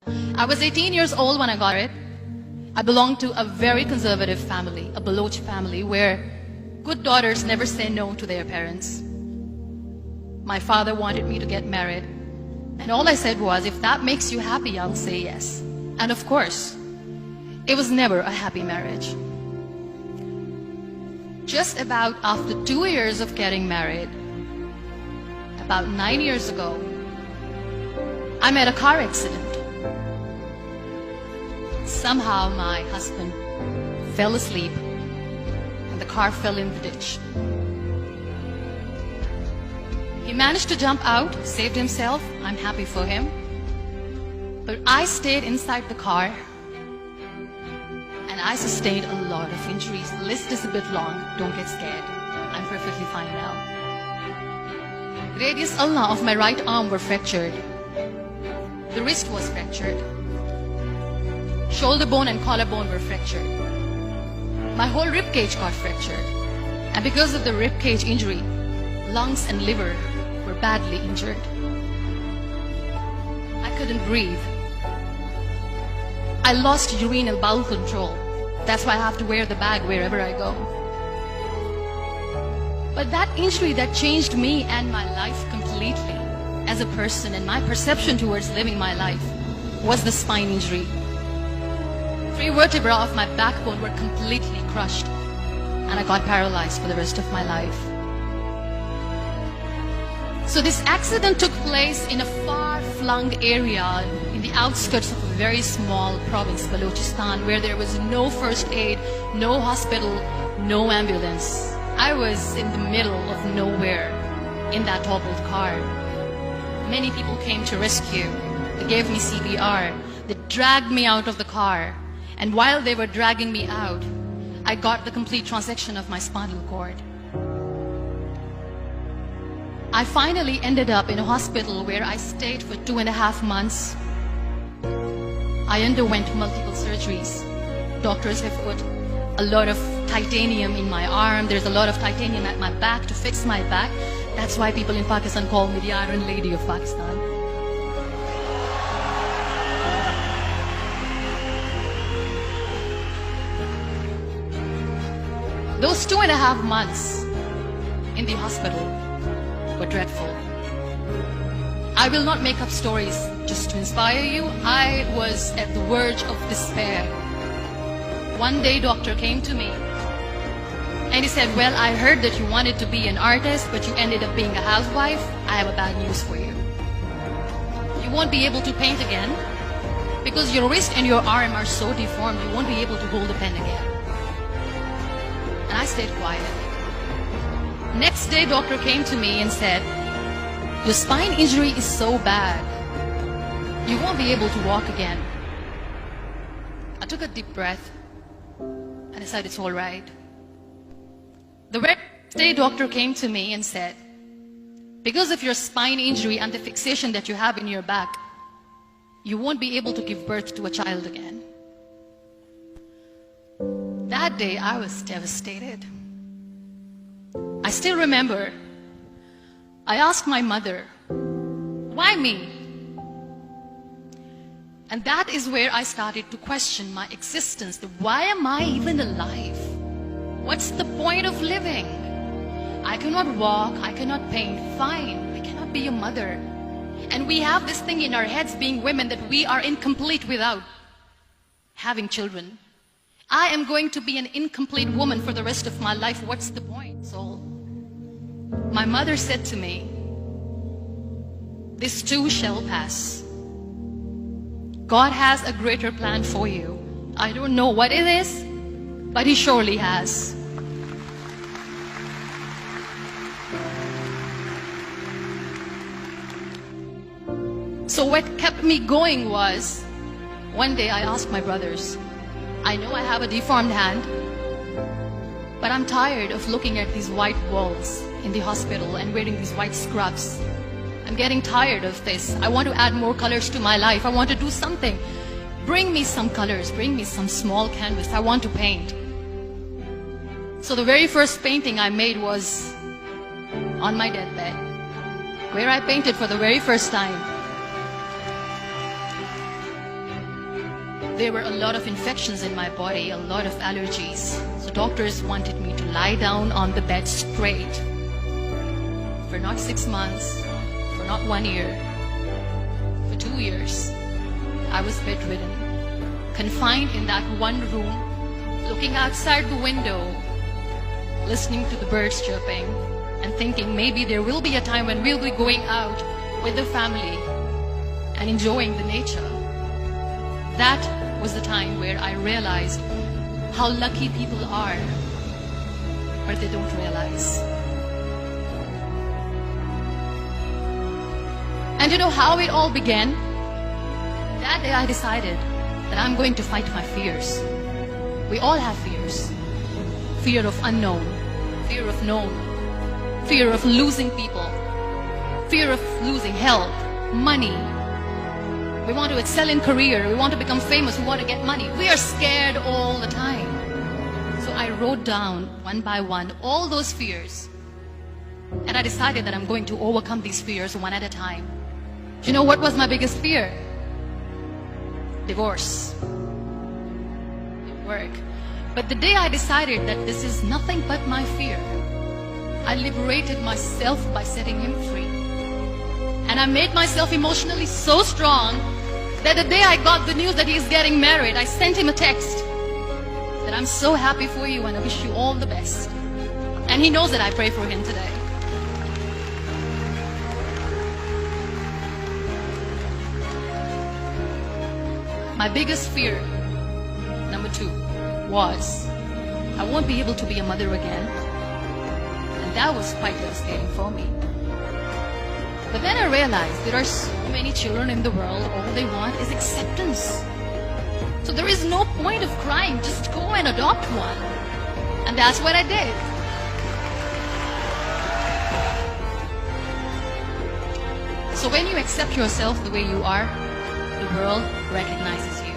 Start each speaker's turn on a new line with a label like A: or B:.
A: I was 18 years old when I got it. I belonged to a very conservative family, a Baloch family, where good daughters never say no to their parents. My father wanted me to get married, and all I said was, if that makes you happy, I'll say yes. And of course, it was never a happy marriage. Just about after 2 years of getting married, about 9 years ago, I met a car accident. Somehow my husband fell asleep and the car fell in the ditch. He managed to jump out, saved himself. I'm happy for him. But I stayed inside the car and I sustained a lot of injuries. The list is a bit long. Don't get scared. I'm perfectly fine now. Radius ulna of my right arm were fractured. The wrist was fractured. Shoulder bone and collarbone were fractured. My whole rib cage got fractured. And because of the rib cage injury, lungs and liver were badly injured. I couldn't breathe. I lost urinary bowel control. That's why I have to wear the bag wherever I go. But that injury that changed me and my life completely as a person and my perception towards living my life was the spine injury. 3 vertebrae of my backbone were completely crushed and I got paralyzed for the rest of my life. So this accident took place in a far-flung area in the outskirts of a very small province, Balochistan, where there was no first aid, no hospital, no ambulance. I was in the middle of nowhere in that toppled car. Many people came to rescue. They gave me CPR. They dragged me out of the car. And while they were dragging me out, I got the complete transection of my spinal cord. I finally ended up in a hospital where I stayed for 2.5 months. I underwent multiple surgeries. Doctors have put a lot of titanium in my arm. There's a lot of titanium at my back to fix my back. That's why people in Pakistan call me the Iron Lady of Pakistan. Those 2.5 months in the hospital were dreadful. I will not make up stories just to inspire you. I was at the verge of despair. One day, doctor came to me and he said, well, I heard that you wanted to be an artist, but you ended up being a housewife. I have a bad news for you. You won't be able to paint again because your wrist and your arm are so deformed, you won't be able to hold a pen again. And I stayed quiet. Next day, doctor came to me and said, your spine injury is so bad, you won't be able to walk again. I took a deep breath and I said, it's all right. The very next day, doctor came to me and said, because of your spine injury and the fixation that you have in your back, you won't be able to give birth to a child again. That day, I was devastated. I still remember, I asked my mother, why me? And that is where I started to question my existence. Why am I even alive? What's the point of living? I cannot walk, I cannot paint, fine, I cannot be a mother. And we have this thing in our heads, being women, that we are incomplete without having children. I am going to be an incomplete woman for the rest of my life. What's the point? So my mother said to me, this too shall pass. God has a greater plan for you. I don't know what it is, but He surely has. So what kept me going was, one day I asked my brothers, I know I have a deformed hand, but I'm tired of looking at these white walls in the hospital and wearing these white scrubs. I'm getting tired of this. I want to add more colors to my life. I want to do something. Bring me some colors. Bring me some small canvas. I want to paint. So the very first painting I made was on my deathbed, where I painted for the very first time. There were a lot of infections in my body, a lot of allergies. So doctors wanted me to lie down on the bed straight for not 6 months, for not 1 year, for 2 years. I was bedridden, confined in that one room, looking outside the window, listening to the birds chirping, and thinking maybe there will be a time when we'll be going out with the family and enjoying the nature. That was the time where I realized how lucky people are, but they don't realize. And you know how it all began? That day I decided that I'm going to fight my fears. We all have fears. Fear of unknown, fear of known, fear of losing people, fear of losing health, money. We want to excel in career, we want to become famous, we want to get money. We are scared all the time. So I wrote down one by one all those fears. And I decided that I'm going to overcome these fears one at a time. Do you know what was my biggest fear? Divorce. Didn't work. But the day I decided that this is nothing but my fear, I liberated myself by setting him free. And I made myself emotionally so strong that the day I got the news that he's getting married, I sent him a text that I'm so happy for you and I wish you all the best. And he knows that I pray for him today. My biggest fear, number 2, was I won't be able to be a mother again. And that was quite devastating for me. But then I realized there are so many children in the world, all they want is acceptance. So there is no point of crying, just go and adopt one. And that's what I did. So when you accept yourself the way you are, the world recognizes you.